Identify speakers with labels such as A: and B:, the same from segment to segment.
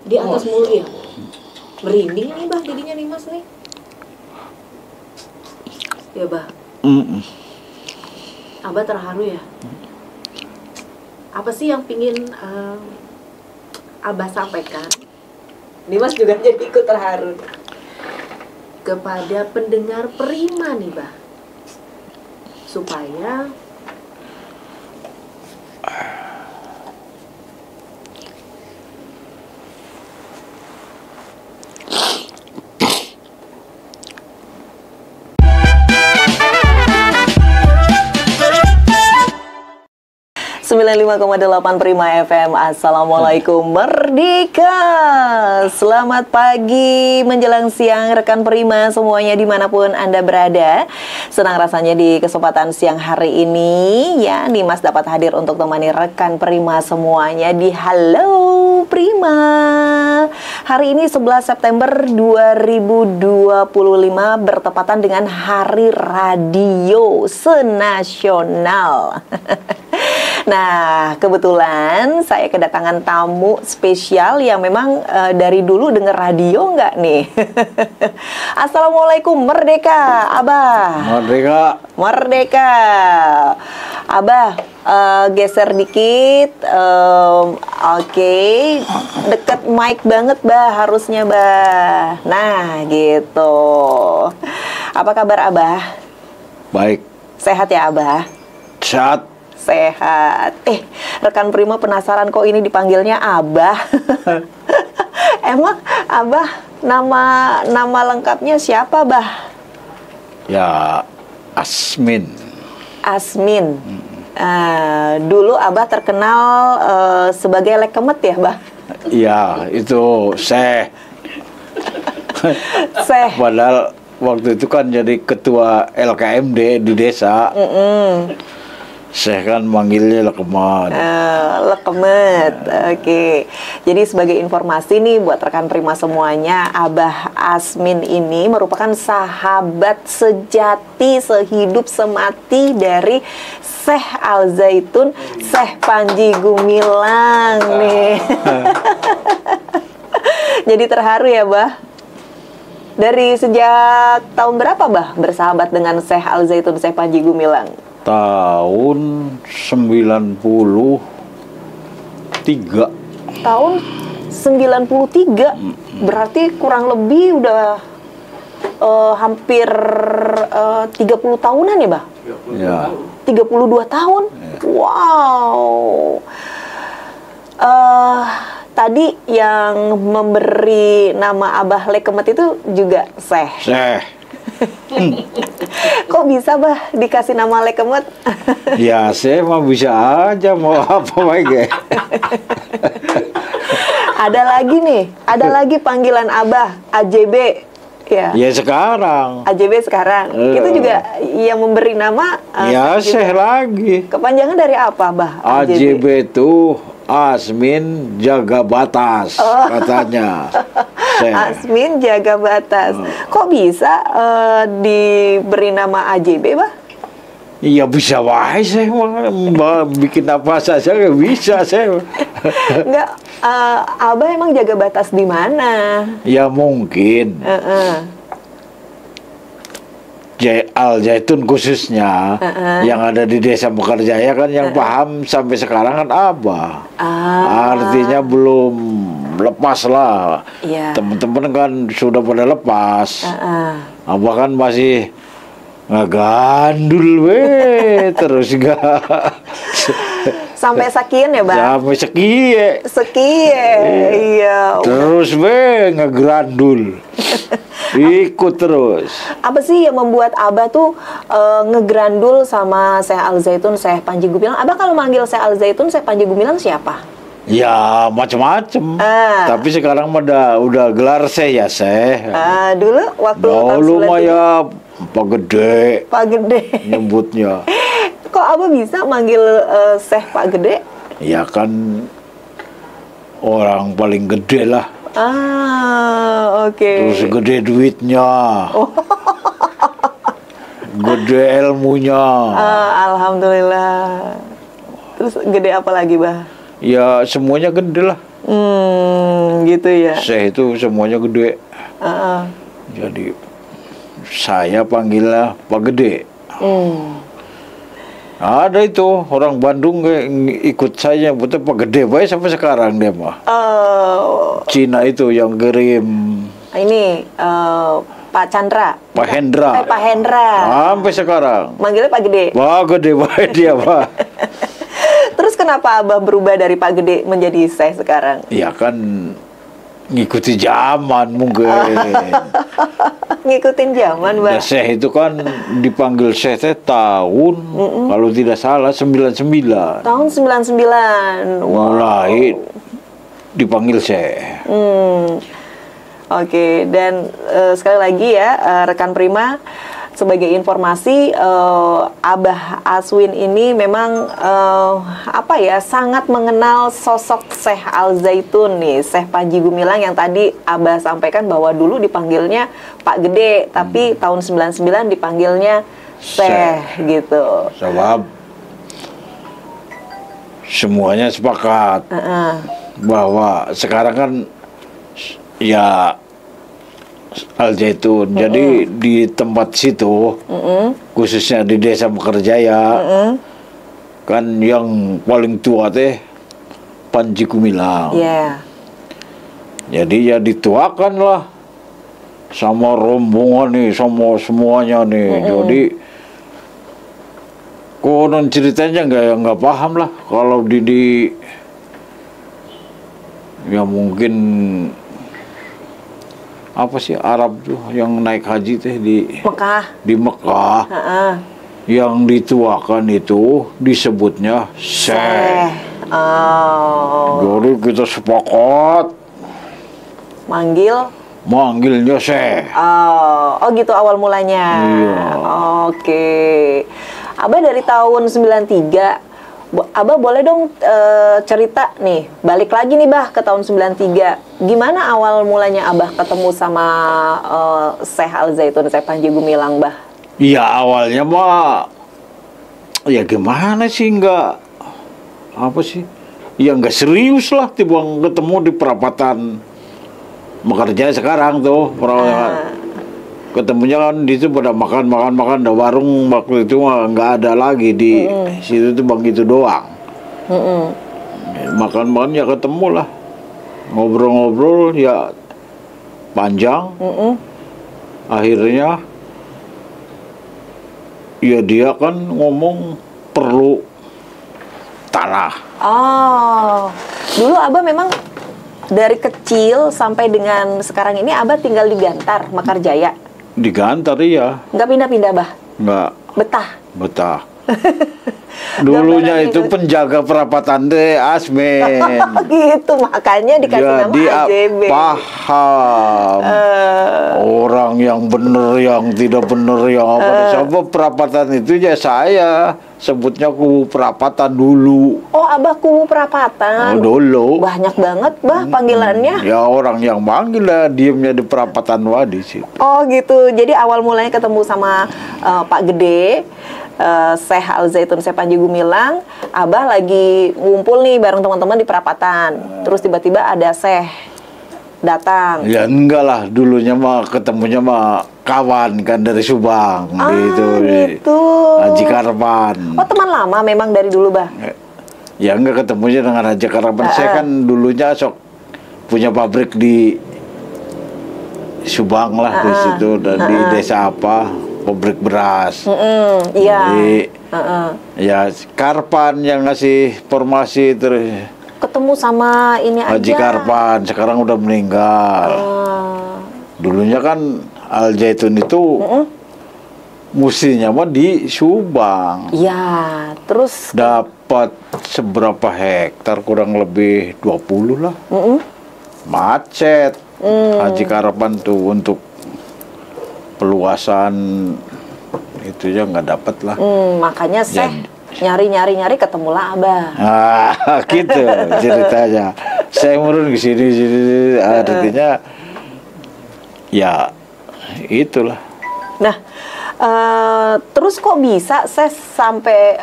A: Di atas mulia. Merinding nih bah, jadinya nih mas nih. Ya bah. Abah terharu ya. Apa sih yang pingin Abah sampaikan? Nih mas juga jadi ikut terharu kepada pendengar Prima nih bah, supaya
B: .95,8 Prima FM. Assalamualaikum Merdeka. Selamat pagi menjelang siang rekan Prima semuanya dimanapun Anda berada. Senang rasanya di kesempatan siang hari ini ya, Nimas dapat hadir untuk temani rekan Prima semuanya di Halo Prima. Hari ini 11 September 2025 bertepatan dengan Hari Radio Senasional. Nah, kebetulan saya kedatangan tamu spesial yang memang dari dulu denger radio nggak nih? Assalamualaikum Merdeka, Abah.
C: Merdeka.
B: Merdeka. Abah, geser dikit. Oke. Deket mic banget, Bah, harusnya, Bah. Nah, gitu. Apa kabar, Abah?
C: Baik.
B: Sehat ya, Abah?
C: Sehat.
B: Sehat. Rekan Prima penasaran kok ini dipanggilnya Abah. Emang Abah nama lengkapnya siapa, Bah?
C: Ya, Asmin.
B: Asmin. Dulu Abah terkenal sebagai lekemet ya, Bah?
C: Iya, itu Syekh.
B: Syekh.
C: Padahal waktu itu kan jadi ketua LKMD di desa. Saya kan manggilnya Lekemet.
B: Lekemet, oke. Jadi sebagai informasi nih buat rekan Prima semuanya, Abah Asmin ini merupakan sahabat sejati sehidup semati dari Syekh Al Zaitun, Syekh Panji Gumilang nih. Jadi terharu ya, Bah? Dari sejak tahun berapa, Bah, bersahabat dengan Syekh Al Zaitun, Syekh Panji Gumilang?
C: Tahun 93.
B: Tahun 93. Berarti kurang lebih udah hampir 30 tahunan ya, Bah?
C: Ya.
B: 32 tahun?
C: Ya.
B: Wow. Tadi yang memberi nama Abah Lekemet itu juga Syekh.
C: Syekh.
B: Kok bisa, Bah, dikasih nama Lekemet?
C: Ya, saya mah bisa aja mau apa lagi.
B: Ada lagi nih, ada lagi panggilan Abah, AJB. Ya.
C: Ya sekarang.
B: AJB sekarang. Itu juga yang memberi nama.
C: Ya, Syekh lagi.
B: Kepanjangan dari apa, Bah?
C: AJB itu Asmin Jaga Batas, katanya.
B: Asmin Jaga Batas. Kok bisa diberi nama AJB, Bah?
C: Iya bisa wae saya bikin apa saja nggak bisa saya.
B: Enggak, Abah emang jaga batas di mana?
C: Ya mungkin. Al Zaitun khususnya yang ada di Desa Mekarjaya kan yang paham sampai sekarang kan Abah. Artinya belum lepas lah. Teman-teman kan sudah pada lepas. Abah kan masih ngagandul terus enggak.
B: Sampai sekian ya, Bang?
C: Sampai sekian.
B: Iya.
C: Terus ngegrandul. Ikut terus.
B: Apa sih yang membuat Abah tuh ngegrandul sama Syekh Al Zaitun, Syekh Panji Gumilang? Abah kalau manggil Syekh Al Zaitun, Syekh Panji Gumilang siapa?
C: Ya macam-macam. Tapi sekarang udah gelar saya.
B: Dulu waktu
C: mah ya Pak Gede.
B: Pak Gede.
C: Nyebutnya.
B: Kok Abah bisa manggil Syekh Pak Gede?
C: Ya kan orang paling gede lah.
B: Oke.
C: Terus gede duitnya. Gede ilmunya.
B: Alhamdulillah. Terus gede apa lagi, Bah?
C: Ya semuanya gede lah.
B: Gitu ya.
C: Syekh itu semuanya gede. Jadi saya panggilnya Pak Gede. Ada itu orang Bandung ikut saya, betul Pak Gede baik sampai sekarang dia mah. Cina itu yang kirim.
B: Ini Pak Chandra.
C: Pak Hendra.
B: Pak Hendra.
C: Sampai sekarang.
B: Manggilnya Pak Gede.
C: Pak Gede baik dia Pak.
B: Terus kenapa Abah berubah dari Pak Gede menjadi Syekh sekarang?
C: Ya kan ngikuti zaman mungkin.
B: Ngikutin zaman, Mbak.
C: Ya, Syekh itu kan dipanggil Syekh teh tahun kalau tidak salah 99.
B: Tahun 99.
C: Mulai dipanggil Syekh.
B: Oke, dan sekali lagi ya rekan Prima, sebagai informasi Abah Aswin ini memang sangat mengenal sosok Syekh Al Zaitun nih, Syekh Panji Gumilang yang tadi Abah sampaikan bahwa dulu dipanggilnya Pak Gede, tapi tahun 99 dipanggilnya Syekh gitu.
C: Sebab semuanya sepakat bahwa sekarang kan ya Al Zaitun. Jadi di tempat situ, khususnya di Desa Mekarjaya, kan yang paling tua teh Panji Gumilang. Jadi ya dituakan lah sama rombongan nih, sama semuanya nih. Jadi konon ceritanya nggak paham lah kalau di ya mungkin apa sih Arab tuh yang naik haji teh di Mekah. Yang dituakan itu disebutnya Syekh. Jadi kita sepakat manggilnya Syekh.
B: Oh gitu awal mulanya.
C: Iya.
B: Oke. Abah dari tahun 93, Abah boleh dong cerita nih, balik lagi nih Bah ke tahun 93. Gimana awal mulanya Abah ketemu sama Syekh Al Zaitun, Syekh Panji Gumilang, Bah?
C: Iya awalnya mah ya gimana sih, nggak serius lah, tiba ketemu di perapatan Mekarjaya sekarang tuh ketemunya kan di situ pada makan di warung waktu itu nggak ada lagi di situ tuh begitu doang. Makan ya ketemu lah, ngobrol-ngobrol ya panjang. Akhirnya ya dia kan ngomong perlu tanah.
B: Dulu Abah memang dari kecil sampai dengan sekarang ini Abah tinggal di Gantar, Mekarjaya.
C: Di Gantar iya.
B: Nggak pindah-pindah, Bah?
C: Nggak.
B: Betah.
C: Dulunya itu penjaga perapatan deh, Asmin.
B: Gitu, makanya dikasih nama AJB.
C: Paham. Orang yang bener, yang tidak bener, yang apa. Sebab perapatan itu ya saya sebutnya kubu perapatan dulu.
B: Oh, Abah kubu perapatan.
C: Dulu.
B: Banyak banget, Bah, panggilannya.
C: Ya orang yang manggil lah, diemnya di perapatan Wadi sih.
B: Oh gitu. Jadi awal mulanya ketemu sama Pak Gede, Syekh Al Zaitun, Syekh Panji Gumilang. Abah lagi ngumpul nih bareng teman-teman di perapatan. Terus tiba-tiba ada Syekh datang.
C: Ya enggak lah, dulunya mah ketemunya mah kawan kan dari Subang gitu. Haji Karpan.
B: Oh, teman lama memang dari dulu, Bah?
C: Ya enggak, ketemunya dengan Haji Karpan. Saya kan dulunya punya pabrik di Subang lah di situ, dan di desa apa, pabrik beras. Jadi ya Karpan yang ngasih formasi, terus
B: ketemu sama ini
C: Haji
B: aja.
C: Karpan sekarang udah meninggal. Dulunya kan Al Zaitun itu mustinya mah di Subang.
B: Ya, terus
C: Dapat seberapa hektar, kurang lebih 20 lah. Macet. Haji Karpan tuh untuk peluasan itu ya nggak dapat lah.
B: Makanya nyari ketemulah Abah.
C: Gitu ceritanya. Saya murun ke sini, artinya ya itulah.
B: Nah, Terus kok bisa saya sampai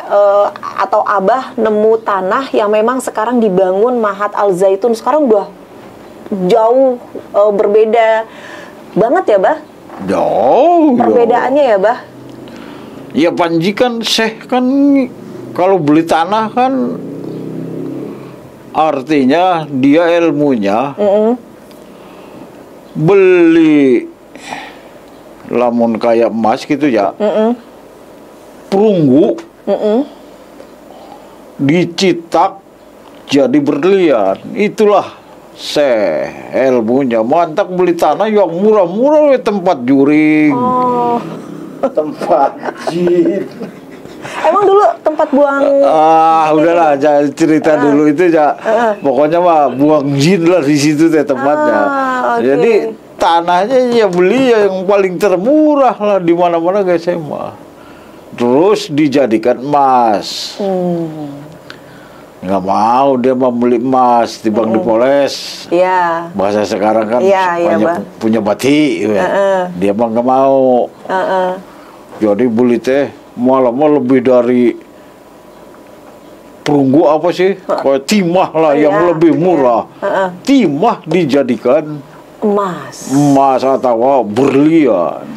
B: atau Abah nemu tanah yang memang sekarang dibangun Mahat Al Zaitun, sekarang udah jauh berbeda banget ya, Bah?
C: Jauh.
B: Perbedaannya ya, Bah?
C: Ya Panji kan Syekh kan kalau beli tanah kan artinya dia ilmunya beli lamun kayak emas gitu ya, perunggu dicitak jadi berlian, itulah ilmunya. Mantap beli tanah yang murah-murah tempat juring, tempat jin.
B: Emang dulu tempat buang
C: Udahlah, jangan cerita dulu itu ya. Pokoknya mah buang jin lah di situ teh tempatnya.
B: Okay.
C: Jadi tanahnya ya beli yang paling termurah lah di mana-mana guys mah. Terus dijadikan emas. Nggak mau dia mau beli emas dibang dipoles.
B: Iya.
C: Bahasa sekarang kan punya batik. Dia mah nggak mau. Jadi beli teh malah lebih dari perunggu apa sih? Kayak timah lah yang lebih murah. Timah dijadikan emas atau berlian.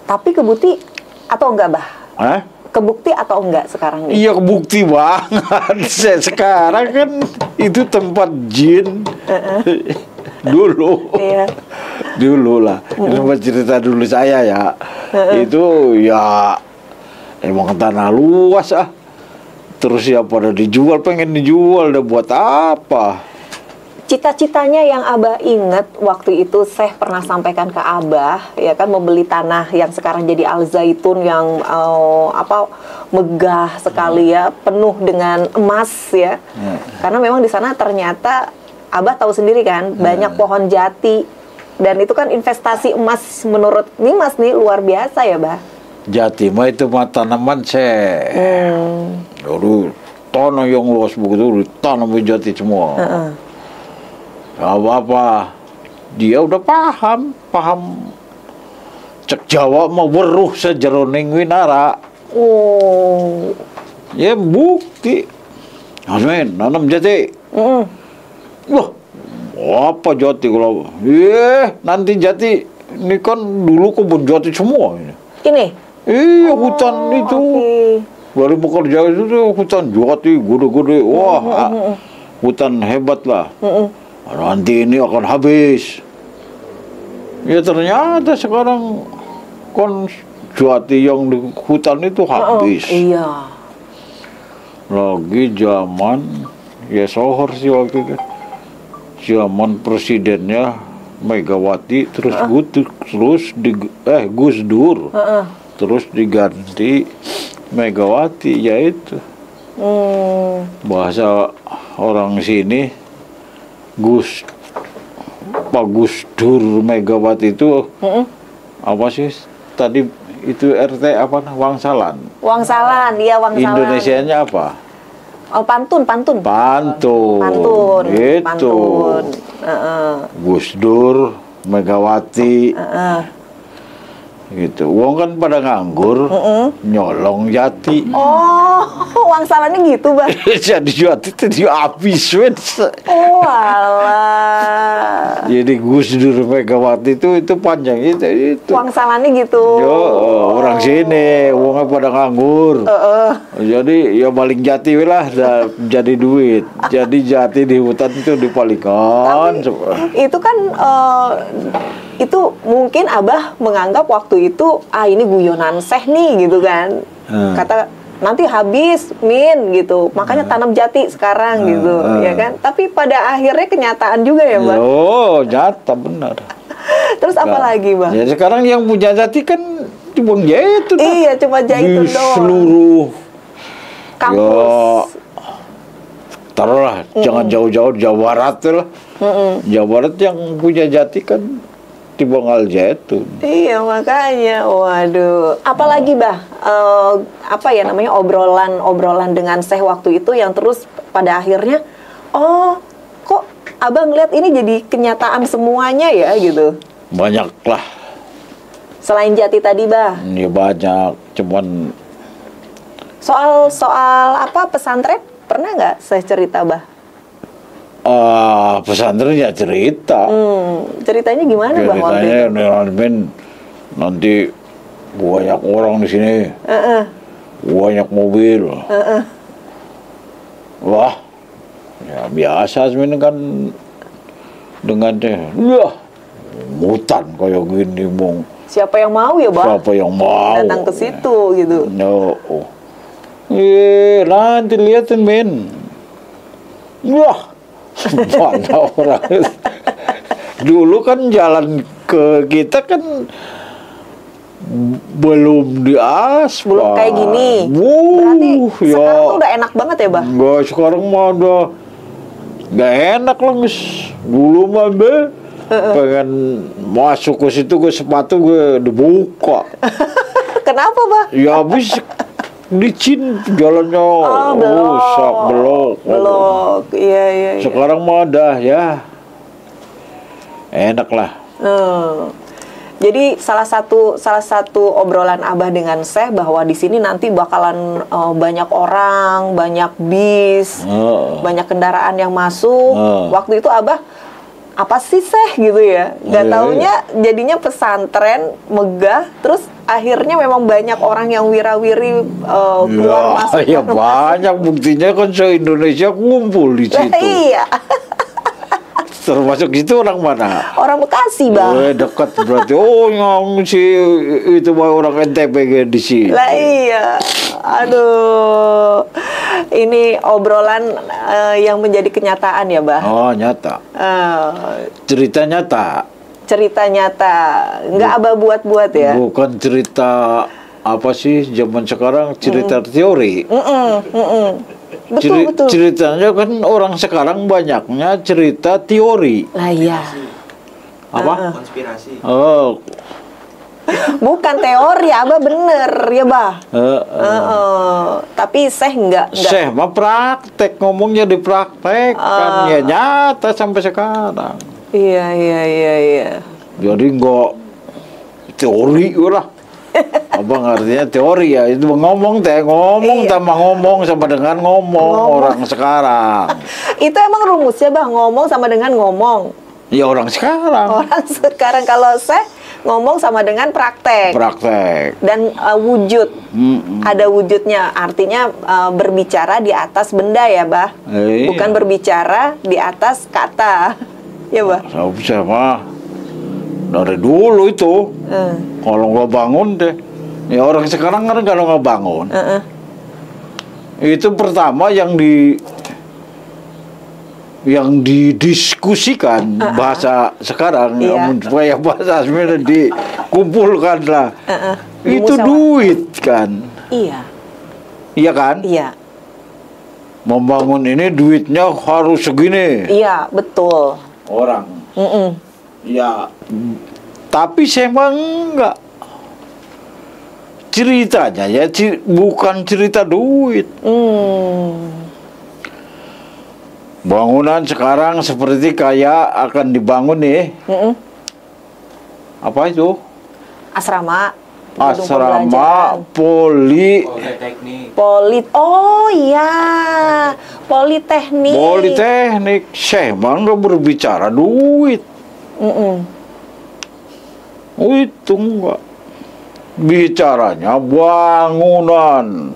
B: Tapi kebukti atau enggak, Bah? Kebukti atau enggak sekarang nih?
C: Iya, kebukti banget. Sekarang kan itu tempat jin. Dulu. Dulu lah. Ini cerita dulu saya ya. Itu ya emang tanah luas Terus ya pada dijual, pengen dijual, udah buat apa?
B: Cita-citanya yang Abah ingat waktu itu saya pernah sampaikan ke Abah, ya kan, membeli tanah yang sekarang jadi Al Zaitun yang megah sekali ya, penuh dengan emas ya. Karena memang di sana ternyata Abah tahu sendiri kan, banyak pohon jati dan itu kan investasi emas menurut Nimas nih luar biasa ya, Bah.
C: Jati mah itu mah tanaman Jadi tanah yang luas begitu ditanam jati semua. Apa-apa dia udah paham cek Jawa mau weruh sejeroning winara. Ya bukti Asmin nanam jati. Wah apa jati kalau nanti jati ini kan dulu kebun jati semua ini iya hutan itu dari bekerja itu hutan jati gede-gede. Wah hutan hebat lah. Nanti ini akan habis. Ya ternyata sekarang kan jati yang di hutan itu habis.
B: Iya.
C: Lagi zaman ya Sohor sih waktu itu. Zaman presidennya Megawati terus Gus Dur. Terus diganti Megawati yaitu. Bahasa orang sini Pak Gus Dur Megawati itu apa sih tadi itu RT apa Wangsalan.
B: Iya Wangsalan.
C: Indonesianya apa?
B: Pantun.
C: Itu. Gus Dur Megawati. Gitu. Wong kan pada nganggur, nyolong jati.
B: Wangsalannya gitu, Bah.
C: Jadi jati itu habis,
B: alah.
C: Jadi Gus Dur Megawati itu panjang itu.
B: Wangsalannya gitu.
C: Orang sini, wongnya pada nganggur. Jadi ya paling jati lah, jadi duit. Jadi jati di hutan itu dipalikan.
B: Itu kan itu mungkin Abah menganggap waktu itu ini guyonan Syekh nih gitu kan. Kata nanti habis gitu, makanya tanam jati sekarang gitu ya kan. Tapi pada akhirnya kenyataan juga ya, Bang.
C: Nyata benar.
B: Terus apa lagi, Bang?
C: Ya sekarang yang punya jati kan cuma Zaitun.
B: Iya, cuma Zaitun
C: di
B: doang.
C: seluruh
B: kampus.
C: Taruhlah jangan jauh-jauh Jawa Barat lah. Jawa Barat yang punya jati kan di Al Zaitun.
B: Iya makanya, waduh. Apalagi Bah, apa ya namanya obrolan dengan Syekh waktu itu yang terus pada akhirnya, kok Abang ngeliat ini jadi kenyataan semuanya ya gitu.
C: Banyak lah.
B: Selain Jati tadi, Bah.
C: Ya banyak, cuman
B: Soal apa pesantren pernah nggak saya cerita, Bah?
C: pesantren ya cerita.
B: Ceritanya gimana, Bah? waktu itu?
C: Ceritanya nanti banyak orang di sini, banyak mobil. Wah, ya biasa sebenarnya kan dengan wah, mutan kayak gini, Bung.
B: Siapa yang mau ya, Bah?
C: Siapa yang mau
B: Datang ke situ gitu.
C: No. Nanti lihatin, men. Wah, mana orang. Dulu kan jalan ke kita kan belum diaspal.
B: Belum kayak gini. Berarti sekarang tuh udah enak banget ya, Bah?
C: Enggak, sekarang mah udah nggak enak lah, Gus. Dulu mah pengen masuk ke situ, gue sepatu gue dibuka.
B: Kenapa, Bah?
C: Ya habis licin jalannya, rusak, belok.
B: Iya.
C: Sekarang mah ada ya, enak lah.
B: Jadi salah satu obrolan Abah dengan Syekh bahwa di sini nanti bakalan banyak orang, banyak bis, banyak kendaraan yang masuk. Waktu itu Abah, apa sih Syekh gitu ya? Gak taunya jadinya pesantren megah, terus akhirnya memang banyak orang yang wira-wiri keluar masuk.
C: Ya banyak, buktinya kan se-Indonesia kumpul di situ.
B: Iya.
C: Termasuk itu orang mana?
B: Orang Bekasi, Bang.
C: Dekat berarti. Oh, yang si itu orang NTB di sini.
B: Lah iya. Aduh. Ini obrolan yang menjadi kenyataan ya, Bah?
C: Oh, nyata. Cerita nyata.
B: Cerita nyata. Nggak Abah buat-buat ya?
C: Bukan cerita apa sih zaman sekarang, cerita teori.
B: Betul.
C: Ceritanya kan orang sekarang banyaknya cerita teori.
B: Lah iya.
C: Apa?
D: Konspirasi.
C: Oh.
B: Bukan teori, Abah bener ya, Bah. Tapi Syekh enggak.
C: Syekh mah praktek, ngomongnya dipraktekkan, ya nyata sampai sekarang.
B: Iya.
C: Jadi enggak teori lah. Abang artinya teori ya, itu ngomong tambah ngomong sama dengan ngomong orang sekarang.
B: Itu emang rumusnya, Bah, ngomong sama dengan ngomong.
C: Ya orang sekarang.
B: Orang sekarang kalau Syekh ngomong sama dengan praktek. Dan wujud. Ada wujudnya, artinya berbicara di atas benda ya, Bah. Bukan berbicara di atas kata. Ya, Bah.
C: Sama dari dulu itu. Kalau nggak bangun deh. Ya orang sekarang kan kalau nggak bangun. Itu pertama yang didiskusikan bahasa sekarang, supaya bahasa sebenarnya dikumpulkan lah. Itu duit kan? Iya kan?
B: Iya.
C: Membangun ini duitnya harus segini.
B: Iya, betul.
C: Orang. Ya, tapi saya emang enggak. Ceritanya ya bukan cerita duit. Bangunan sekarang seperti kayak akan dibangun nih. Apa itu?
B: Asrama.
D: Politeknik.
B: Oh iya, Politeknik.
C: Syekh bang nggak berbicara duit. Itu enggak. Bicaranya bangunan.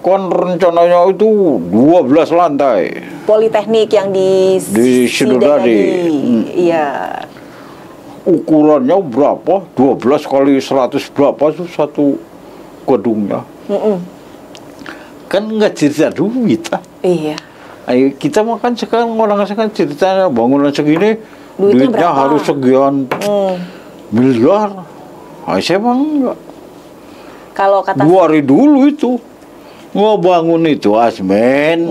C: Kan rencananya itu 12 lantai.
B: Politeknik yang di
C: Sidodadi.
B: Iya.
C: Ukurannya berapa? 12 kali 100 berapa tuh satu gedungnya. Kan nggak cerita duit lah.
B: Iya.
C: Ayo, kita makan sekarang orang sekarang ceritanya bangunan segini, duitnya harus sekian miliar. Saya emang enggak.
B: Kalau kata
C: 2 hari dulu itu ngebangun itu asmen,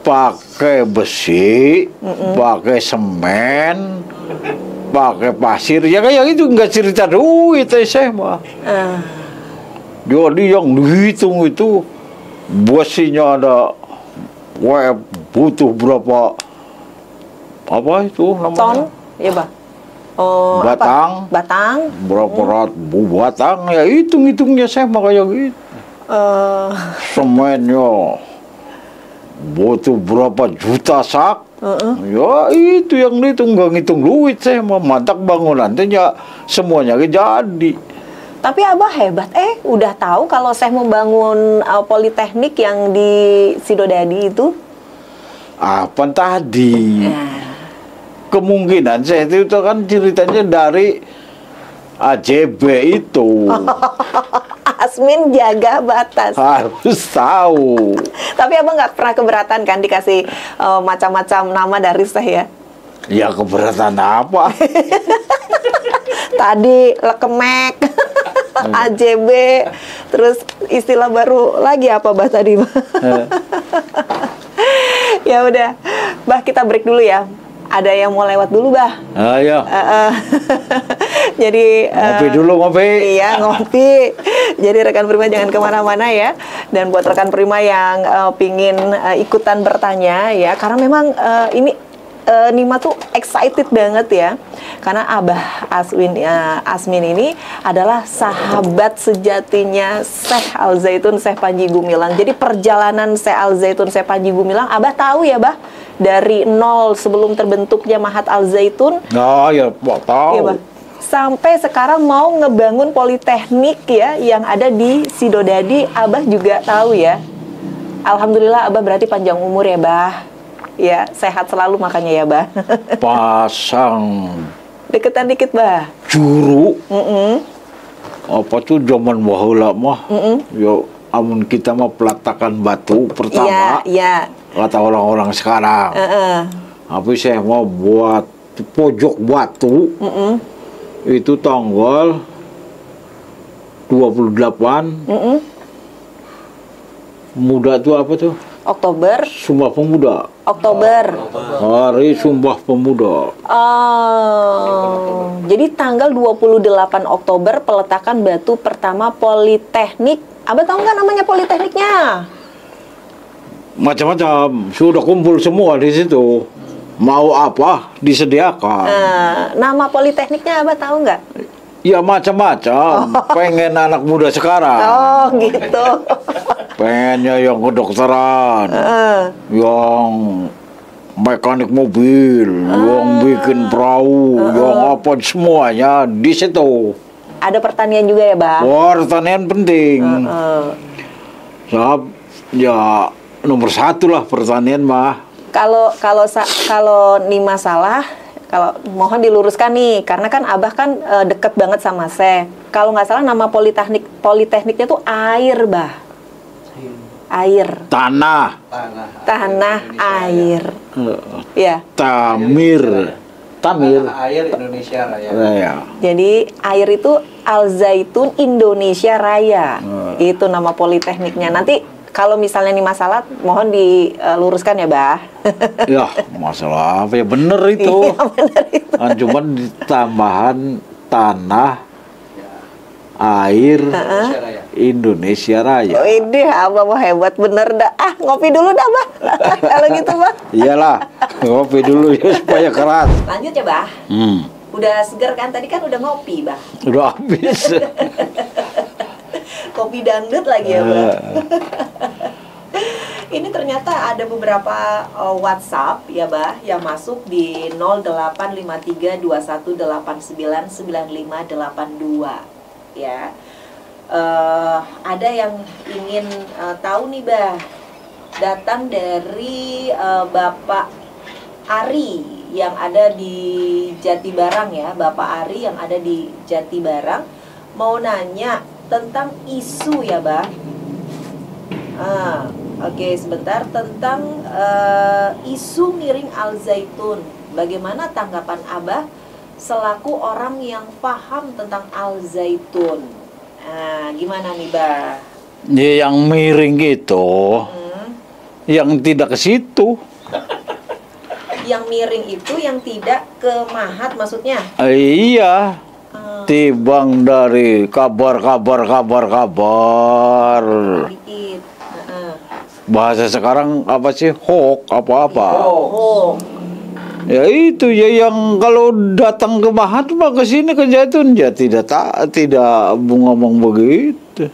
C: pakai besi, pakai semen, pakai pasir, ya kayak itu nggak cerita duit saya mah. Jadi yang dihitung itu besinya ada, butuh berapa, apa itu namanya?
B: ton, ya, Bah. Oh,
C: batang.
B: apa? Batang.
C: Berapa ratus batang ya, hitung-hitungnya saya mah kayak gitu. Semennya butuh berapa juta sak. Ya itu yang dihitung, nggak ngitung duit saya mah, mantak bangunan ya semuanya jadi.
B: Tapi Abah hebat, udah tahu kalau saya mau bangun politeknik yang di Sidodadi itu?
C: Apa tadi? Kemungkinan saya itu kan ceritanya dari AJB itu.
B: Asmin jaga batas.
C: Harus tahu.
B: Tapi Abang nggak pernah keberatan kan dikasih macam-macam nama dari saya?
C: Ya keberatan apa?
B: Tadi lekemek, AJB, terus istilah baru lagi apa Bah tadi? Ya udah, Bah kita break dulu ya. Ada yang mau lewat dulu, Bah.
C: Ayo.
B: Jadi
C: Ngopi dulu, ngopi.
B: Iya, ngopi. Jadi rekan Prima jangan kemana-mana ya. Dan buat rekan Prima yang pingin ikutan bertanya ya, karena memang ini Nima tuh excited banget ya, karena Abah Asmin ini adalah sahabat sejatinya Syekh Al Zaitun Syekh Panji Gumilang. Jadi perjalanan Syekh Al Zaitun Syekh Panji Gumilang Abah tahu ya, Bah, dari nol sebelum terbentuknya Mahat Al Zaitun.
C: Nah, ya tahu.
B: Iya, Bah. Sampai sekarang mau ngebangun politeknik ya yang ada di Sidodadi, Abah juga tahu ya. Alhamdulillah Abah berarti panjang umur ya, Bah. Ya, sehat selalu makanya ya, Bah.
C: Pasang
B: Deketan dikit, Bah.
C: juru. Apa tuh zaman baheula mah? Ya amun kita mah pelatakan batu pertama.
B: Iya,
C: Kata orang-orang sekarang. Tapi saya mau buat pojok batu. Itu tanggal 28. Muda tuh apa tuh?
B: Oktober.
C: Sumpah Pemuda.
B: Oktober.
C: Hari Sumpah Pemuda.
B: Oh, jadi tanggal 28 Oktober peletakan batu pertama Politeknik. Abah tahu nggak namanya Politekniknya?
C: Macam-macam. Sudah kumpul semua di situ. Mau apa disediakan.
B: Nama Politekniknya Abah tahu nggak?
C: Ya macam-macam. Pengen anak muda sekarang.
B: Oh, gitu.
C: Pengennya yang kedokteran, yang mekanik mobil, yang bikin perahu, yang apa semuanya di situ.
B: Ada pertanian juga ya, Bah?
C: Pertanian penting. Ya nomor satu lah pertanian mah.
B: Kalau Nima salah, kalau mohon diluruskan nih, karena kan Abah kan deket banget sama saya. Kalau nggak salah nama politekniknya tuh air, Bah. Air.
C: Tanah.
B: Air. Ya.
C: Tamir.
D: Air Indonesia Raya.
C: Ya.
B: Jadi air itu Al Zaitun Indonesia Raya. Itu nama politekniknya. Nanti kalau misalnya ini masalah, mohon diluruskan ya, Bah.
C: Ya, masalah apa ya, bener itu.
B: Iya, bener itu.
C: Cuman ditambahan tanah, air, Indonesia Raya.
B: Oh, ini Abah mau hebat bener dah. Ngopi dulu dah, Bah. Kalau gitu, Bah.
C: Iyalah, ngopi dulu ya supaya keras.
B: Lanjut ya, Bah. Udah seger kan? Tadi kan udah ngopi, Bah.
C: Udah habis.
B: Kopi dangdut lagi ya, Bah. Ini ternyata ada beberapa WhatsApp ya, Bah, yang masuk di 085321899582 ya. Ada yang ingin tahu nih, Bah, datang dari Bapak Ari yang ada di Jatibarang ya, Bapak Ari yang ada di Jatibarang mau nanya tentang isu ya, Bah. Oke, sebentar tentang isu miring Al Zaitun. Bagaimana tanggapan Abah selaku orang yang paham tentang Al Zaitun? Gimana nih, Bah?
C: Ya, yang miring itu, yang tidak ke situ.
B: Yang miring itu yang tidak ke Mahat maksudnya?
C: Iya. Tibang dari kabar.
B: Dikit.
C: Bahasa sekarang apa sih? Hoax apa-apa. Ya itu ya, yang kalau datang ke Mahat mah ke sini ke Zaitun ya tidak ngomong begitu.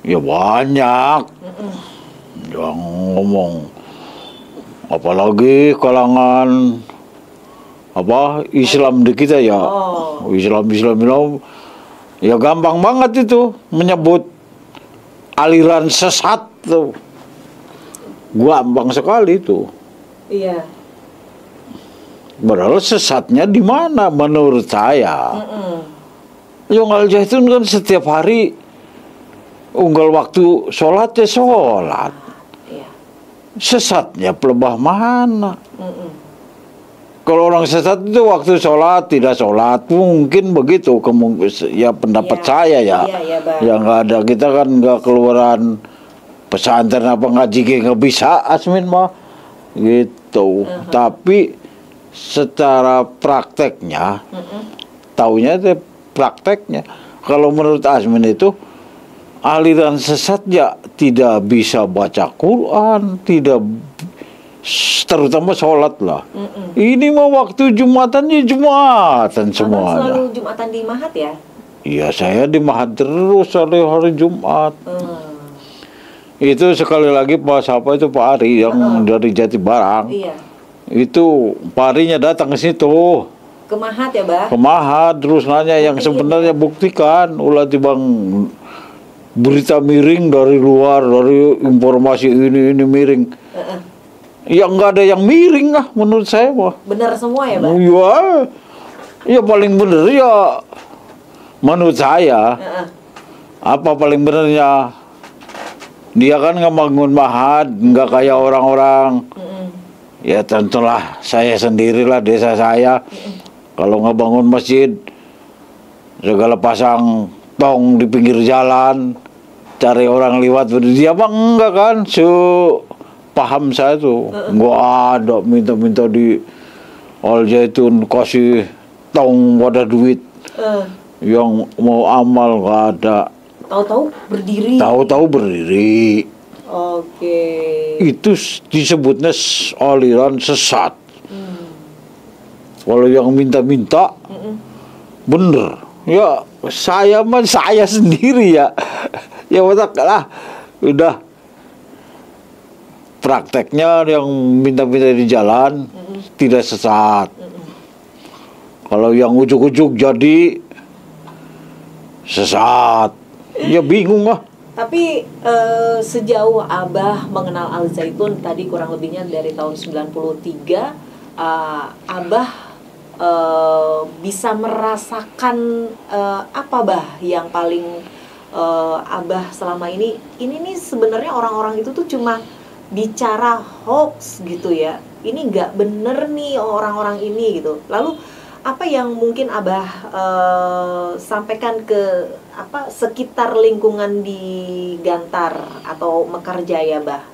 C: Ya banyak yang ngomong, apalagi kalangan Islam di kita ya. Islam ya gampang banget itu menyebut aliran sesat tuh. Gampang sekali itu.
A: Iya.
C: Padahal sesatnya di mana menurut saya? Yang Al Zaitun kan setiap hari unggal waktu sholat ya sholat.
A: Iya.
C: Sesatnya pelebah mana? Kalau orang sesat itu waktu sholat tidak sholat, mungkin begitu. Ya pendapat saya ya. Yang nggak ada, kita kan nggak keluaran pesantren apa ngaji nggak bisa Asmin mah gitu. Tapi secara prakteknya, taunya itu prakteknya. Kalau menurut Asmin itu aliran sesat ya tidak bisa baca Quran, tidak terutama sholat lah. Ini mah waktu Jumatan ya Jumatan semuanya.
A: Selalu Jumatan di Mahat ya?
C: Iya, saya di Mahat terus hari Jumat. Itu sekali lagi Pak Ari yang dari Jati Barang.
A: Iya.
C: Itu Pak Arinya datang ke situ.
A: Ke Mahat ya, Bah?
C: Ke Mahat terus nanya yang sebenarnya buktikan ulah bang berita miring dari luar, dari informasi ini miring. Ya nggak ada yang miring lah menurut saya mah.
A: Benar semua ya, Bang?
C: Iya, ya paling bener ya menurut saya. Apa paling benernya? Dia kan ngebangun Mahat, nggak kayak orang-orang. Ya tentulah saya sendirilah desa saya. Kalau ngebangun masjid, segala pasang tong di pinggir jalan, cari orang lewat. Dia mah enggak kan, paham saya tuh, nggak ada minta-minta di Al Zaitun kasih tong pada duit yang mau amal, nggak ada.
A: Tahu-tahu berdiri.
C: Tahu-tahu berdiri.
A: Oke.
C: Itu disebutnya aliran sesat. Kalau yang minta-minta, bener. Ya saya sendiri ya. Ya lah, udah. Prakteknya yang minta-minta di jalan tidak sesat. Kalau yang ujuk-ujuk jadi sesat, ya bingung lah.
A: Tapi sejauh Abah mengenal Al Zaitun tadi kurang lebihnya dari tahun 93, Abah bisa merasakan apa Bah yang paling Abah selama ini nih sebenarnya orang-orang itu tuh cuma bicara hoax gitu ya, ini nggak bener nih orang-orang ini gitu. Lalu apa yang mungkin Abah sampaikan ke sekitar lingkungan di Gantar atau Mekarjaya, Bah?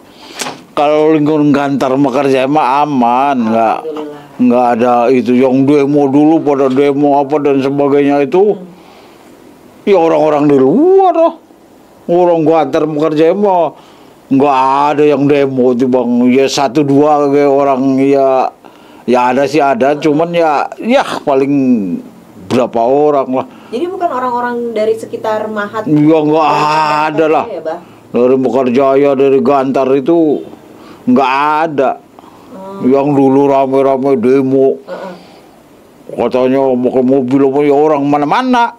C: Kalau lingkungan Gantar Mekarjaya mah aman, nggak ada itu yang demo dulu pada demo apa dan sebagainya itu. Ya orang-orang di luar lah, orang Gantar Mekarjaya mah nggak ada yang demo tuh bang, ya 1-2 kayak orang ya ada sih ada, cuman ya paling berapa orang lah.
A: Jadi bukan orang-orang dari sekitar Mahat?
C: Ya nggak ada lah, ya, dari Mekarjaya, dari Gantar itu nggak ada. Yang dulu rame-rame demo, katanya pakai mobil ya orang mana-mana.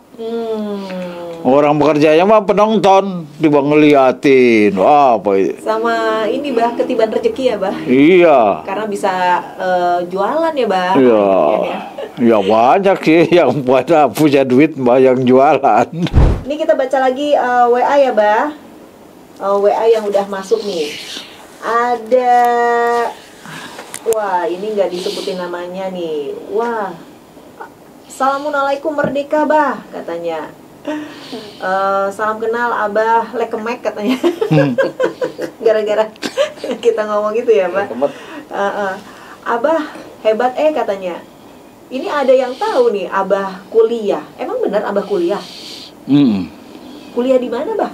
C: Orang Mekarjaya mah penonton, tiba ngeliatin, apa itu?
A: Sama ini Bah, ketiban rezeki ya Bah?
C: Iya.
A: Karena bisa jualan ya Bah?
C: Iya. Ya banyak sih yang pada punya duit Bah yang jualan.
A: Ini kita baca lagi WA ya Bah? WA yang udah masuk nih. Ada, wah ini nggak disebutin namanya nih. Wah, Assalamualaikum Merdeka Bah, katanya. Salam kenal Abah Lekemek katanya. Gara-gara kita ngomong gitu ya Bah. Abah hebat katanya. Ini ada yang tahu nih Abah kuliah. Emang benar Abah kuliah? Kuliah di mana Bah?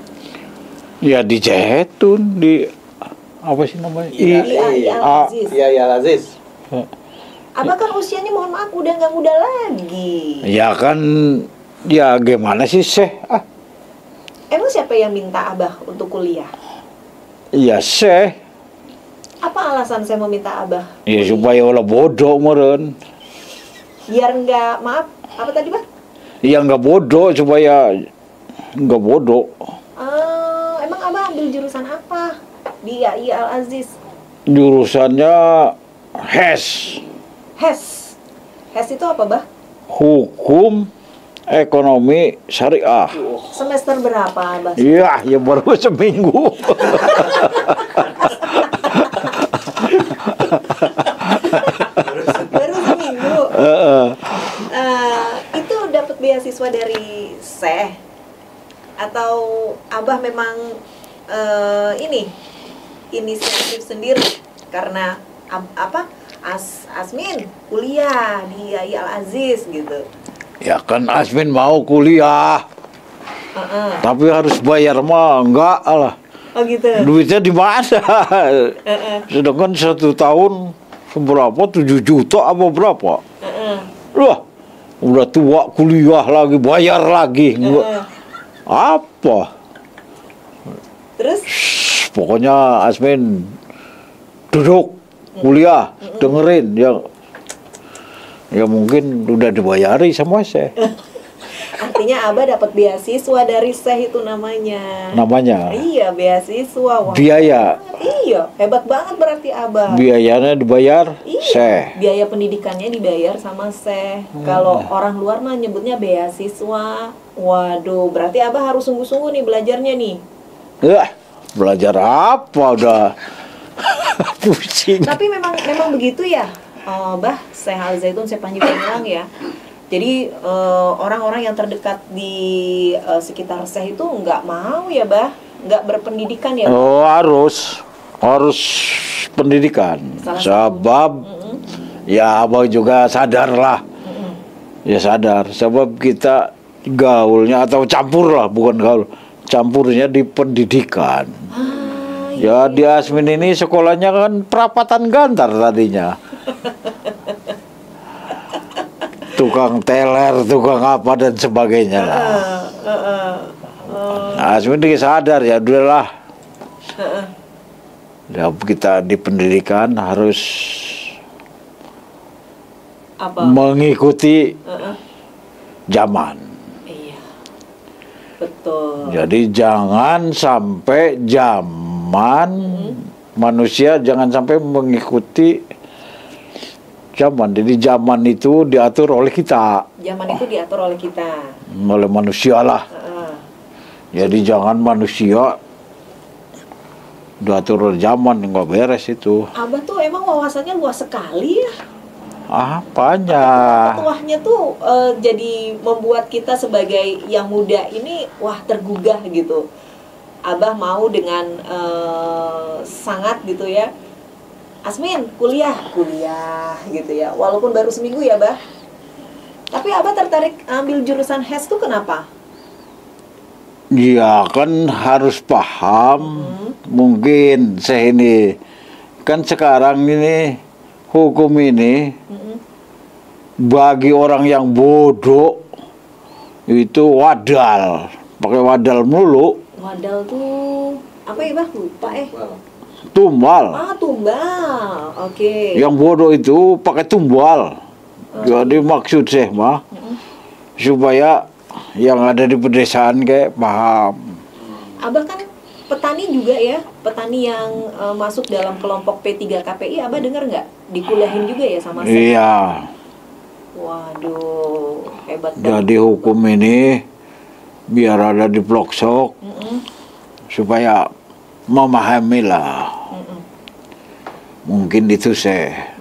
C: Ya di Zaitun, di apa sih namanya?
D: Iya, Al Aziz.
A: Abah kan usianya mohon maaf udah nggak muda lagi.
C: Ya kan, ya gimana sih Syekh?
A: Emang siapa yang minta Abah untuk kuliah?
C: Ya Syekh.
A: Apa alasan saya meminta Abah?
C: Ya supaya olah bodoh meren.
A: Biar nggak, maaf, apa tadi Bah?
C: Ya nggak bodoh, supaya nggak bodoh.
A: Emang Abah ambil jurusan apa di AI Al Aziz?
C: Jurusannya HES.
A: HES. HES itu apa Bah?
C: Hukum Ekonomi Syariah.
A: Semester berapa Abah?
C: Iya, ya baru seminggu.
A: Baru seminggu. Itu dapat beasiswa dari Syekh atau Abah memang ini inisiatif sendiri karena Asmin kuliah di AI Al Aziz gitu.
C: Ya kan Asmin mau kuliah, tapi harus bayar mah enggak lah.
A: Oh gitu.
C: Duitnya di mana? Sedangkan 1 tahun berapa? 7 juta apa berapa? Wah, udah tua kuliah lagi, bayar lagi. Apa?
A: Terus?
C: Pokoknya Asmin duduk kuliah, dengerin ya mungkin udah dibayari sama saya.
A: Artinya Abah dapat beasiswa dari Syekh itu namanya. Iya, beasiswa. Wah,
C: Biaya.
A: Iya, hebat banget berarti Abah.
C: Biayanya dibayar Syekh.
A: Biaya pendidikannya dibayar sama Syekh. Kalau orang luar mah nyebutnya beasiswa. Waduh, berarti Abah harus sungguh-sungguh nih belajarnya nih.
C: Ya, belajar apa udah pusing.
A: Tapi memang begitu ya, Bah, Syekh Al Zaitun, Syekh Panji Gumilang ya. Jadi orang-orang yang terdekat di sekitar Syekh itu nggak mau ya, Bah, nggak berpendidikan ya.
C: Oh, harus pendidikan. Sebab ya abang juga sadar lah. Ya sadar, sebab kita gaulnya atau campur lah, bukan gaul, campurnya di pendidikan. Ya di Asmin ini sekolahnya kan perapatan Gantar tadinya. Tukang teler, tukang apa dan sebagainya lah. Asmin ini sadar ya udahlah. Ya kita di pendidikan harus mengikuti zaman.
A: Iya. Betul.
C: Jadi jangan sampai manusia jangan sampai mengikuti zaman. Jadi zaman itu diatur oleh kita.
A: Zaman itu diatur oleh kita.
C: Oleh manusia lah. Jadi jangan manusia diatur oleh zaman, nggak beres itu.
A: Abah tuh emang wawasannya luas sekali ya.
C: Apanya?
A: Petuahnya tuh jadi membuat kita sebagai yang muda ini wah tergugah gitu. Abah mau dengan sangat gitu ya. Asmin kuliah gitu ya. Walaupun baru seminggu ya, Bah. Tapi Abah tertarik ambil jurusan HES tuh kenapa?
C: Ya kan harus paham. Mungkin saya ini kan sekarang ini hukum ini bagi orang yang bodoh itu wadal, pakai wadal melulu.
A: Wadal tuh apa ya, Bah? Lupa
C: Tumbal.
A: Tumbal. Oke.
C: Yang bodoh itu pakai tumbal. Jadi maksud saya mah supaya yang ada di pedesaan kayak paham.
A: Abah kan petani juga ya, petani yang masuk dalam kelompok P3 KPI. Abah dengar nggak? Dikuliahin juga ya sama saya?
C: Iya.
A: Waduh, hebat banget.
C: Jadi hukum ini biar ada di pelosok supaya memahami lah. Mungkin itu saya.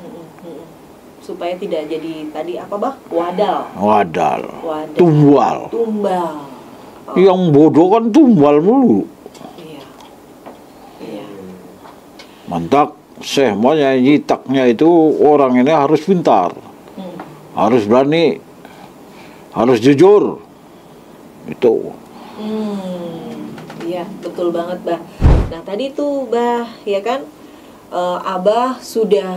A: Supaya tidak jadi tadi apa, Bah? Wadal.
C: Tumbal. Yang bodoh kan tumbal mulu.
A: Iya.
C: Mantap, saya maunya nyitaknya itu orang ini harus pintar. Harus berani. Harus jujur. Itu.
A: Iya, betul banget, Bah. Nah, tadi tuh, Bah, ya kan? Abah sudah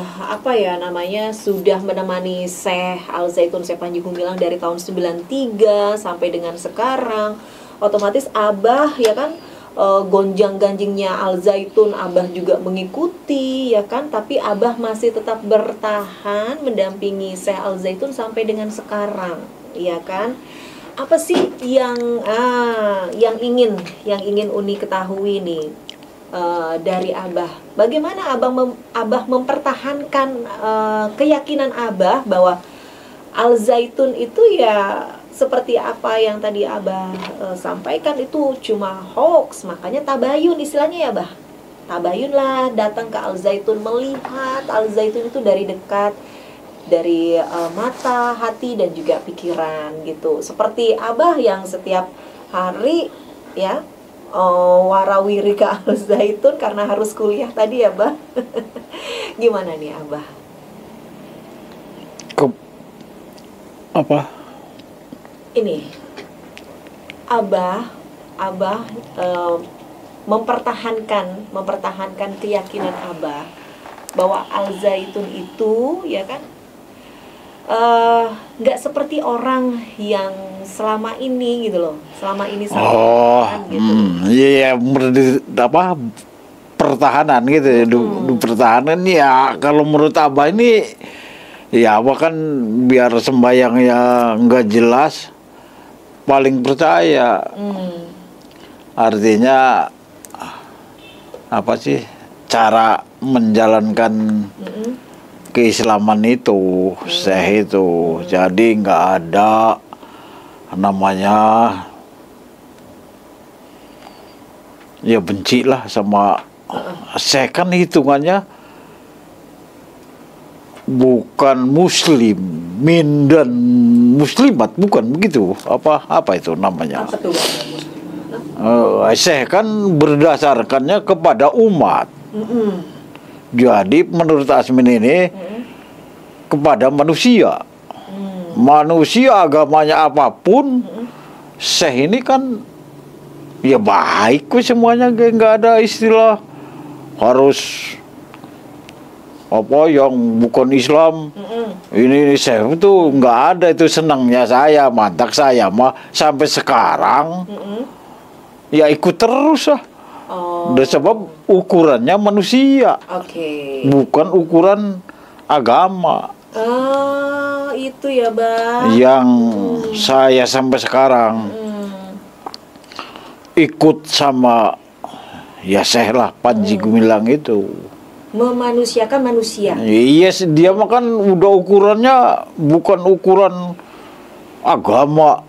A: sudah menemani Syekh Al Zaitun, Syekh Panji Gumilang dari tahun 93 sampai dengan sekarang. Otomatis Abah ya kan, gonjang-ganjingnya Al Zaitun Abah juga mengikuti ya kan, tapi Abah masih tetap bertahan mendampingi Syekh Al Zaitun sampai dengan sekarang ya kan. Apa sih yang ingin Uni ketahui nih dari Abah? Bagaimana Abah mempertahankan keyakinan Abah bahwa Al Zaitun itu ya seperti apa yang tadi Abah sampaikan itu cuma hoax, makanya tabayun istilahnya ya Abah. Tabayunlah, datang ke Al Zaitun, melihat Al Zaitun itu dari dekat, dari mata, hati dan juga pikiran gitu. Seperti Abah yang setiap hari ya warawiri ke Al Zaitun karena harus kuliah tadi ya Abah. Gimana nih Abah?
C: Apa?
A: Ini Abah mempertahankan keyakinan Abah bahwa Al Zaitun itu ya kan nggak seperti orang yang selama ini gitu loh, selama ini gitu.
C: Iya, pertahanan gitu, pertahanan ya. Kalau menurut Abah ini ya Abah kan biar sembahyangnya nggak jelas, paling percaya. Artinya apa sih cara menjalankan keislaman itu, Syekh itu. Jadi nggak ada namanya ya benci lah sama Syekh, kan hitungannya bukan muslim dan muslimat, bukan begitu, apa itu namanya.
A: Apa tuh
C: Syekh kan berdasarkannya kepada umat. Jadi menurut Asmin ini kepada manusia. Manusia agamanya apapun, Syekh ini kan ya baik kok semuanya, nggak ada istilah harus apa yang bukan Islam. Ini Syekh itu nggak ada, itu senangnya saya, mantap saya mah sampai sekarang ya ikut terus lah. Dan sebab ukurannya manusia, bukan ukuran agama.
A: Itu ya Bang.
C: Yang saya sampai sekarang ikut sama ya Syekh lah Panji Gumilang itu.
A: Memanusiakan manusia.
C: Iya, dia mah kan udah ukurannya bukan ukuran agama.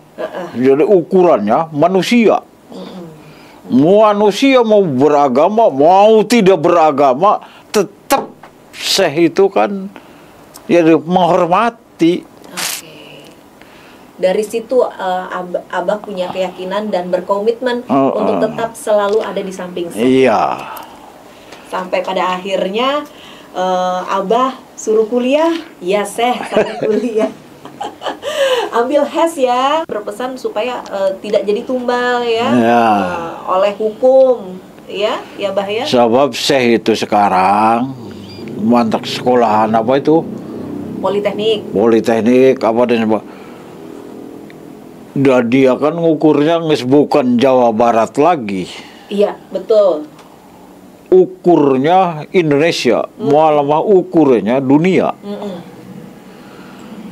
C: Jadi ukurannya manusia. Manusia mau beragama, mau tidak beragama, tetap Syekh itu kan ya menghormati.
A: Dari situ Abah punya keyakinan dan berkomitmen untuk tetap selalu ada di samping Syekh.
C: Iya.
A: Sampai pada akhirnya Abah suruh kuliah, ya Syekh sampai kuliah. Ambil HES ya, berpesan supaya tidak jadi tumbal ya, oleh hukum ya Bah ya.
C: Sebab Syekh itu sekarang mantap sekolahan apa itu? Politeknik apa dan apa? Dan dia kan ngukurnya bukan Jawa Barat lagi.
A: Iya, betul.
C: Ukurnya Indonesia, malah ukurnya dunia.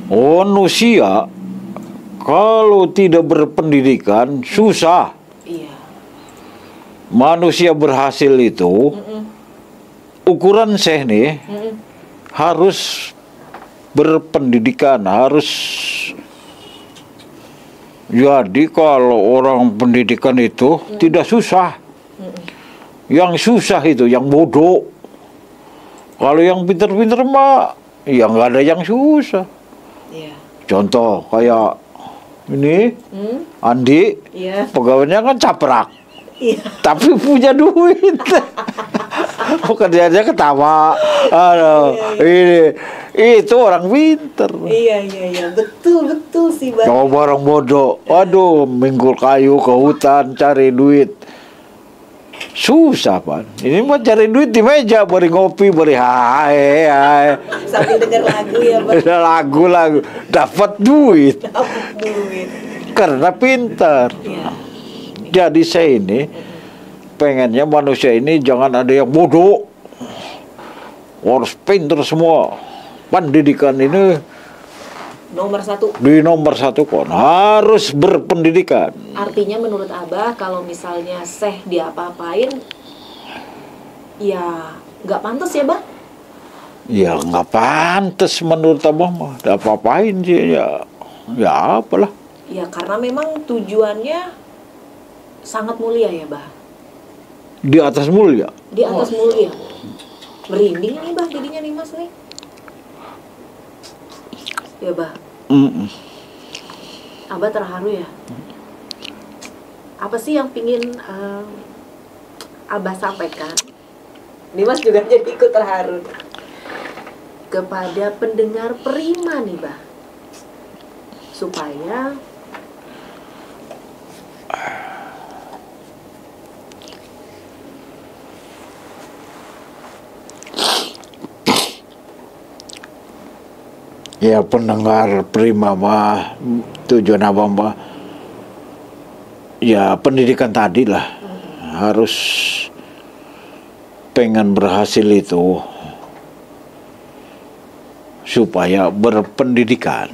C: Manusia kalau tidak berpendidikan susah.
A: Iya.
C: Manusia berhasil itu ukuran Syekh nih harus berpendidikan, harus. Jadi kalau orang pendidikan itu tidak susah. Yang susah itu yang bodoh. Kalau yang pinter-pinter mah ya nggak ada yang susah. Contoh kayak ini Andi, pegawainya kan caprak, tapi punya duit. Pekerjaannya ketawa. Ini itu orang pinter.
A: Iya, betul sih Bang.
C: Kalau barang bodoh, waduh, minggul kayu ke hutan cari duit. Susah Pak. Ini mah cari duit di meja, beri ngopi, beri hai.
A: Sambil denger lagu ya Bang.
C: Lagu-lagu dapat duit.
A: Dapat duit.
C: Karena pintar.
A: Iya.
C: Jadi saya ini pengennya manusia ini jangan ada yang bodoh. Harus pintar semua. Pendidikan ini
A: Nomor 1.
C: di nomor 1 kon, harus berpendidikan.
A: Artinya menurut Abah kalau misalnya Syekh diapa-apain, ya nggak pantas ya Bang?
C: Ya nggak pantas menurut Abah mah. Ada apa-apain sih ya. Ya apalah.
A: Ya karena memang tujuannya sangat mulia ya Bah.
C: Di atas mulia.
A: Di atas mulia. Merinding nih Bah jadinya nih Mas nih. Ya Bah. Abah terharu ya. Apa sih yang pingin Abah sampaikan? Dimas juga jadi ikut terharu. Kepada pendengar Prima nih Bah. Supaya
C: Ya pendengar Prima mah tujuan Abah mah ya pendidikan tadi lah. Harus pengen berhasil itu supaya berpendidikan.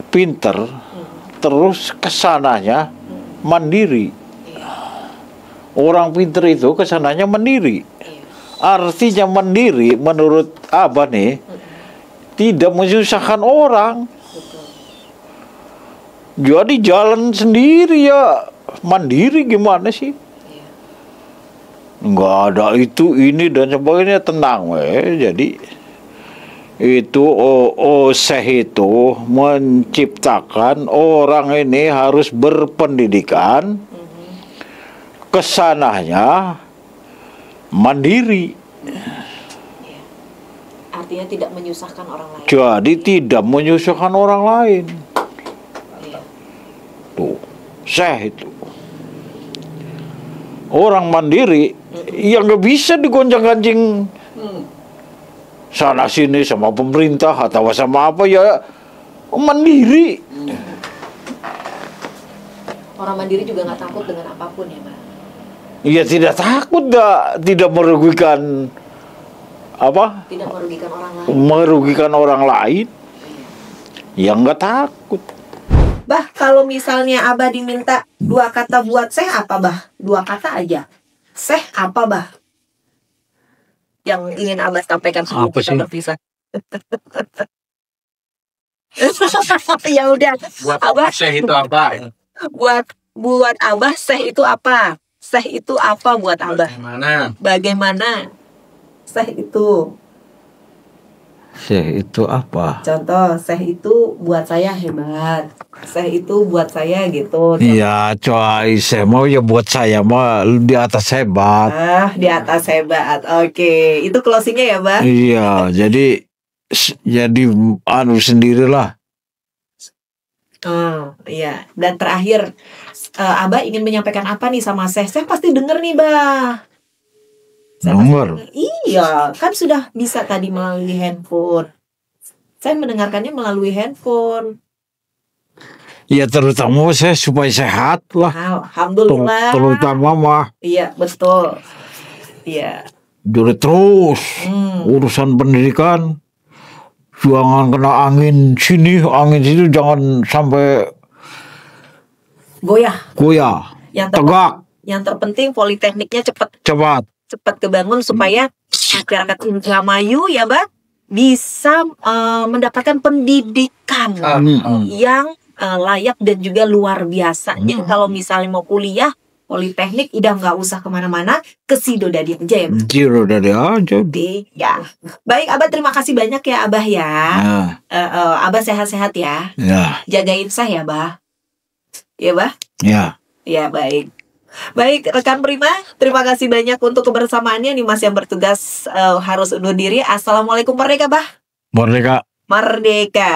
C: Pinter, terus kesananya mandiri. Orang pinter itu kesananya mandiri. Artinya mandiri menurut Abah nih tidak menyusahkan orang. Jadi jalan sendiri ya mandiri gimana sih? Nggak ada itu ini dan sebagainya, tenang weh. Jadi itu Syekh itu menciptakan orang ini harus berpendidikan, kesananya mandiri.
A: artinya tidak menyusahkan orang lain.
C: Jadi tidak menyusahkan orang lain. Tuh, Syekh itu orang mandiri yang nggak bisa digoncang-gancing sana sini sama pemerintah atau sama apa, ya mandiri.
A: Orang mandiri juga nggak takut dengan apapun ya, Mbak.
C: Iya, tidak takut, tidak merugikan apa?
A: Tidak merugikan orang lain.
C: Merugikan orang lain. Ya nggak takut.
A: Bah, kalau misalnya Abah diminta 2 kata buat Syekh apa, Bah? 2 kata aja. Syekh apa, Bah? Yang ingin Abah sampaikan sebelum
C: Apa
A: kita
C: sih?
A: berpisah. Ya udah.
D: Buat
A: Abah,
D: Syekh itu apa?
A: buat Abah Syekh itu apa? Syekh itu apa buat Abah? Bagaimana Syekh itu?
C: Syekh itu apa?
A: Contoh, Syekh itu buat saya hebat. Syekh itu buat saya gitu.
C: Iya, coy, saya mau ya buat saya mah di atas hebat.
A: Ah, di atas hebat. Oke, itu closingnya ya, Bang?
C: Iya, jadi anu sendirilah.
A: Oh, iya. Dan terakhir, Abah ingin menyampaikan apa nih sama Syekh? Syekh pasti denger nih, Bah. Saya pasti
C: Denger?
A: denger. Iya, kan sudah bisa tadi melalui handphone. Saya mendengarkannya melalui handphone.
C: Ya terutama saya supaya sehat lah.
A: Alhamdulillah.
C: Terutama mah
A: Iya, betul. Iya.
C: jadi terus urusan pendidikan. Jangan kena angin sini, angin situ, jangan sampai
A: Goyah.
C: goyah. Tegak,
A: Yang terpenting politekniknya cepat
C: cepat.
A: kebangun supaya masyarakat Indramayu ya, Bang, bisa mendapatkan pendidikan yang layak dan juga luar biasa. Jadi kalau misalnya mau kuliah politeknik, udah nggak usah kemana-mana, ke Sidodadi aja ya, Bang.
C: Jiro dari aja.
A: Oke, ya. Baik, Abah, terima kasih banyak ya, Abah ya. Abah sehat-sehat ya.
C: Ya,
A: Jagain saya, Bah. Ya, Bah.
C: ya.
A: Ya, baik. Baik, rekan Prima, terima kasih banyak untuk kebersamaannya. Nih Mas yang bertugas harus undur diri. Assalamualaikum, Merdeka, Bah.
C: Merdeka.
A: Merdeka.